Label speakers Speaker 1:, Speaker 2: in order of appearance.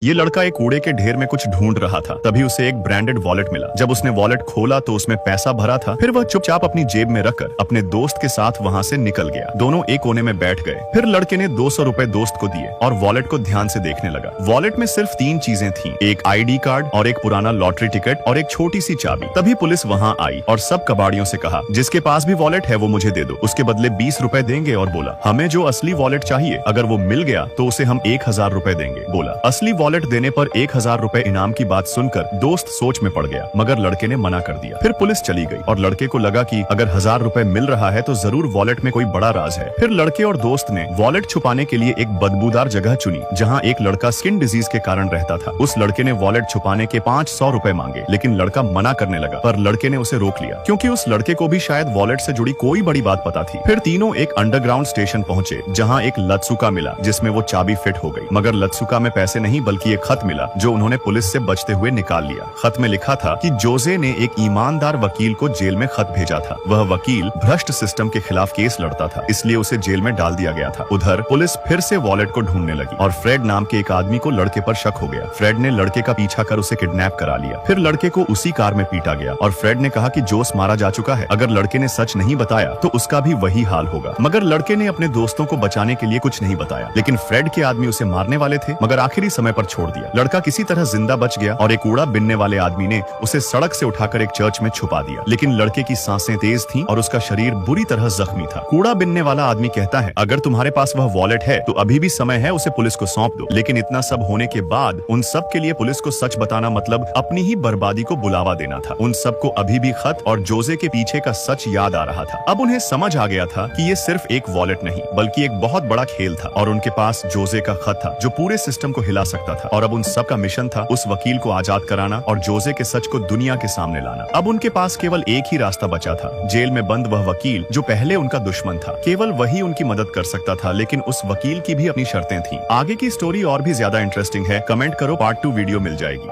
Speaker 1: ये लड़का एक कूड़े के ढेर में कुछ ढूंढ रहा था, तभी उसे एक ब्रांडेड वॉलेट मिला। जब उसने वॉलेट खोला तो उसमें पैसा भरा था। फिर वह चुपचाप अपनी जेब में रखकर अपने दोस्त के साथ वहां से निकल गया। दोनों एक कोने में बैठ गए। फिर लड़के ने 200 रुपए दोस्त को दिए और वॉलेट को ध्यान से देखने लगा। वॉलेट में सिर्फ 3 चीजें थीं, एक ID कार्ड और एक पुराना लॉटरी टिकट और एक छोटी सी चाबी। तभी पुलिस वहां आई और सब कबाड़ियों से कहा, जिसके पास भी वॉलेट है वो मुझे दे दो, उसके बदले 20 रुपए देंगे। और बोला, हमें जो असली वॉलेट चाहिए, अगर वो मिल गया तो उसे हम 1000 रुपए देंगे। बोला, असली वॉलेट देने पर 1000 रुपए इनाम की बात सुनकर दोस्त सोच में पड़ गया, मगर लड़के ने मना कर दिया। फिर पुलिस चली गई और लड़के को लगा कि अगर 1000 रुपए मिल रहा है तो जरूर वॉलेट में कोई बड़ा राज है। फिर लड़के और दोस्त ने वॉलेट छुपाने के लिए एक बदबूदार जगह चुनी, जहाँ एक लड़का स्किन डिजीज के कारण रहता था। उस लड़के ने वॉलेट छुपाने के 500 रुपए मांगे, लेकिन लड़का मना करने लगा। पर लड़के ने उसे रोक लिया, क्योंकि उस लड़के को भी शायद वॉलेट से जुड़ी कोई बड़ी बात पता थी। फिर तीनों एक अंडरग्राउंड स्टेशन पहुंचे, जहाँ एक लत्सुका मिला जिसमें वो चाबी फिट हो गई। मगर लत्सुका में पैसे नहीं, बल्कि एक खत मिला जो उन्होंने पुलिस से बचते हुए निकाल लिया। खत में लिखा था कि जोसे ने एक ईमानदार वकील को जेल में खत भेजा था। वह वकील भ्रष्ट सिस्टम के खिलाफ केस लड़ता था, इसलिए उसे जेल में डाल दिया गया था। उधर पुलिस फिर से वॉलेट को ढूंढने लगी और फ्रेड नाम के एक आदमी को लड़के पर शक हो गया। फ्रेड ने लड़के का पीछा कर उसे किडनैप करा लिया। फिर लड़के को उसी कार में पीटा गया और फ्रेड ने कहा कि जोस मारा जा चुका है। अगर लड़के ने सच नहीं बताया तो उसका भी वही हाल होगा। मगर लड़के ने अपने दोस्तों को बचाने के लिए कुछ नहीं बताया, लेकिन फ्रेड के आदमी उसे मारने वाले थे, मगर आखिरी समय पर छोड़ दिया। लड़का किसी तरह जिंदा बच गया और एक कूड़ा बिनने वाले आदमी ने उसे सड़क से उठाकर एक चर्च में छुपा दिया। लेकिन लड़के की सांसें तेज थीं और उसका शरीर बुरी तरह जख्मी था। कूड़ा बिनने वाला आदमी कहता है, अगर तुम्हारे पास वह वॉलेट है तो अभी भी समय है, उसे पुलिस को सौंप दो। लेकिन इतना सब होने के बाद उन सब के लिए पुलिस को सच बताना मतलब अपनी ही बर्बादी को बुलावा देना था। उन सबको अभी भी खत और जोसे के पीछे का सच याद आ रहा था। अब उन्हें समझ आ गया था कि ये सिर्फ एक वॉलेट नहीं, बल्कि एक बहुत बड़ा खेल था और उनके पास जोसे का खत था जो पूरे सिस्टम को हिला सकता था। और अब उन सब का मिशन था उस वकील को आजाद कराना और जोसे के सच को दुनिया के सामने लाना। अब उनके पास केवल एक ही रास्ता बचा था, जेल में बंद वह वकील जो पहले उनका दुश्मन था। केवल वही उनकी मदद कर सकता था, लेकिन उस वकील की भी अपनी शर्तें थीं। आगे की स्टोरी और भी ज्यादा इंटरेस्टिंग है। कमेंट करो, पार्ट 2 वीडियो मिल जाएगी।